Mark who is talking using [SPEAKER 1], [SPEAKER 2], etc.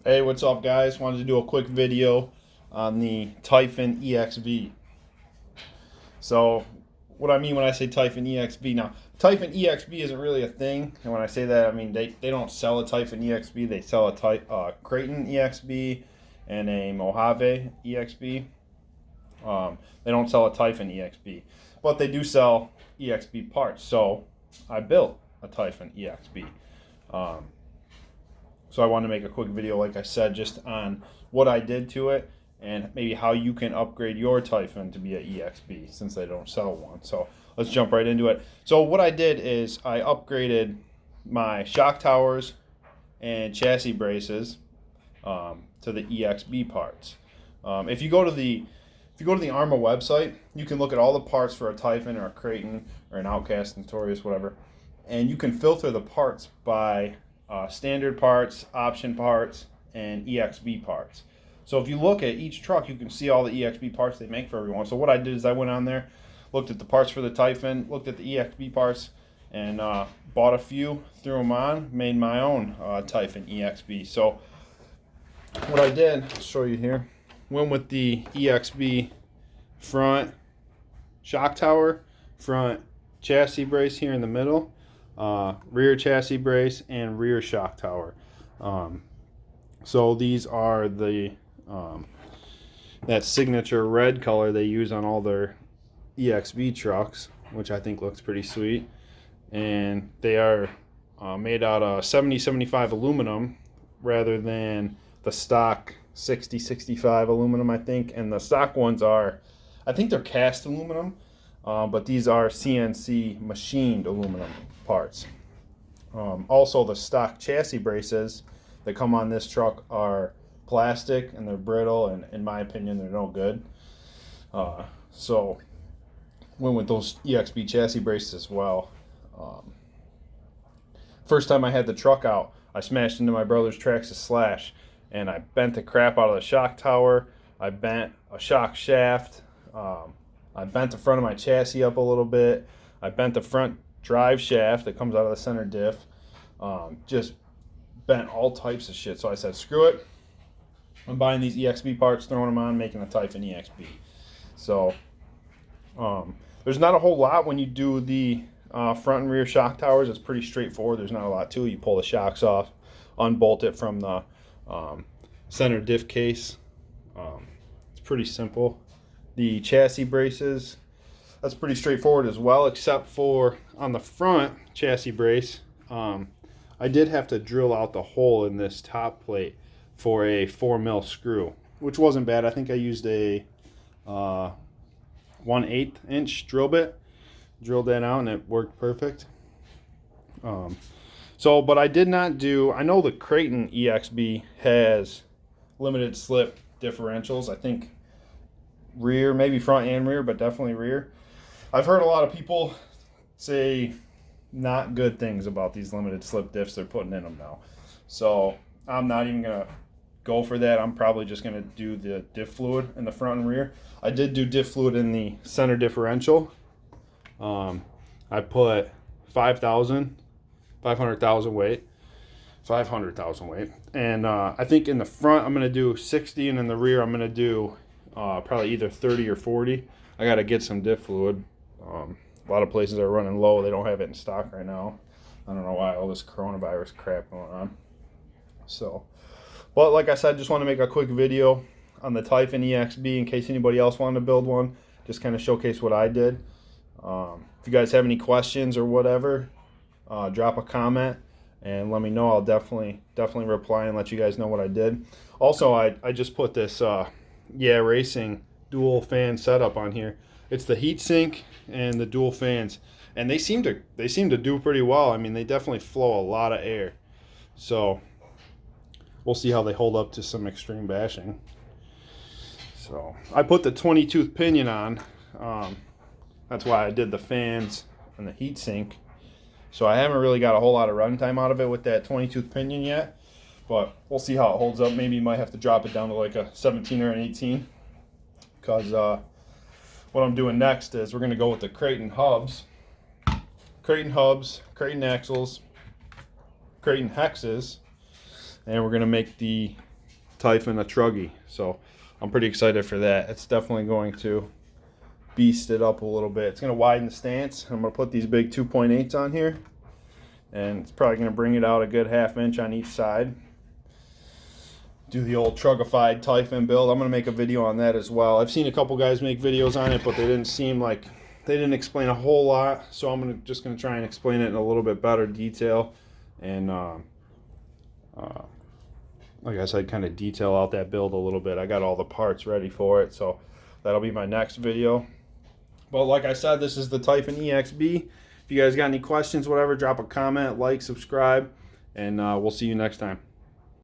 [SPEAKER 1] Hey, what's up, guys? Wanted to do a quick video on the Typhon EXB. So, what I mean when I say Typhon EXB, now, Typhon EXB isn't really a thing, and when I say that, I mean they don't sell a Typhon EXB, they sell a Creighton EXB and a Mojave EXB. They don't sell a Typhon EXB, but they do sell EXB parts, so I built a Typhon EXB. So I wanted to make a quick video, like I said, just on what I did to it and maybe how you can upgrade your Typhon to be an EXB since they don't sell one. So let's jump right into it. So what I did is I upgraded my shock towers and chassis braces to the EXB parts. If you go to the Arrma website, you can look at all the parts for a Typhon or a Creighton or an Outcast, Notorious, whatever, and you can filter the parts by standard parts, option parts, and EXB parts. So if you look at each truck, you can see all the EXB parts they make for everyone. So what I did is I went on there, looked at the parts for the Typhon, looked at the EXB parts, and bought a few, threw them on, made my own Typhon EXB. So what I did, I'll show you here, went with the EXB front shock tower, front chassis brace here in the middle, rear chassis brace, and rear shock tower. So these are the that signature red color they use on all their EXB trucks, which I think looks pretty sweet. And they are made out of 70-75 aluminum rather than the stock 60-65 aluminum, I think. And the stock ones are, I think they're cast aluminum, but these are CNC machined aluminum parts. Also, the stock chassis braces that come on this truck are plastic and they're brittle, and in my opinion they're no good. So went with those EXB chassis braces as well. First time I had the truck out, I smashed into my brother's Traxxas Slash and I bent the crap out of the shock tower. I bent a shock shaft. I bent the front of my chassis up a little bit. I bent the front drive shaft that comes out of the center diff. Just bent all types of shit. So I said, screw it. I'm buying these EXB parts, throwing them on, making a Typhon EXB. So there's not a whole lot when you do the front and rear shock towers. It's pretty straightforward. There's not a lot to it. You pull the shocks off, unbolt it from the center diff case. It's pretty simple. The chassis braces, that's pretty straightforward as well, except for on the front chassis brace, I did have to drill out the hole in this top plate for a 4mm screw, which wasn't bad. I think I used a 1/8 inch drill bit, drilled that out, and it worked perfect. But I did not do, I know the Creighton EXB has limited slip differentials. I think rear, maybe front and rear, but definitely rear. I've heard a lot of people say not good things about these limited slip diffs they're putting in them now. So I'm not even going to go for that. I'm probably just going to do the diff fluid in the front and rear. I did do diff fluid in the center differential. I put 500,000 weight. And I think in the front I'm going to do 60, and in the rear I'm going to do probably either 30 or 40. I got to get some diff fluid. A lot of places are running low. They don't have it in stock right now. I don't know why, all this coronavirus crap going on. So, but like I said, just want to make a quick video on the Typhon EXB in case anybody else wanted to build one. Just kind of showcase what I did. If you guys have any questions or whatever, drop a comment and let me know. I'll definitely reply and let you guys know what I did. Also, I just put this Yeah Racing dual fan setup on here. It's the heat sink and the dual fans, and they seem to do pretty well. I mean, they definitely flow a lot of air. So we'll see how they hold up to some extreme bashing. So I put the 20-tooth pinion on. That's why I did the fans and the heat sink. So I haven't really got a whole lot of runtime out of it with that 20-tooth pinion yet, but we'll see how it holds up. Maybe you might have to drop it down to like a 17 or an 18, because what I'm doing next is we're going to go with the Creighton hubs, Creighton axles, Creighton hexes, and we're going to make the Typhon Truggy. So I'm pretty excited for that. It's definitely going to beast it up a little bit. It's going to widen the stance. I'm going to put these big 2.8s on here, and it's probably going to bring it out a good 1/2 inch on each side. Do the old truggified Typhon build. I'm going to make a video on that as well. I've seen a couple guys make videos on it, but they didn't seem like they didn't explain a whole lot. So I'm just going to try and explain it in a little bit better detail, and like I said, kind of detail out that build a little bit. I got all the parts ready for it, so that'll be my next video. But like I said, this is the Typhon EXB. If you guys got any questions, whatever, drop a comment, like, subscribe, and we'll see you next time.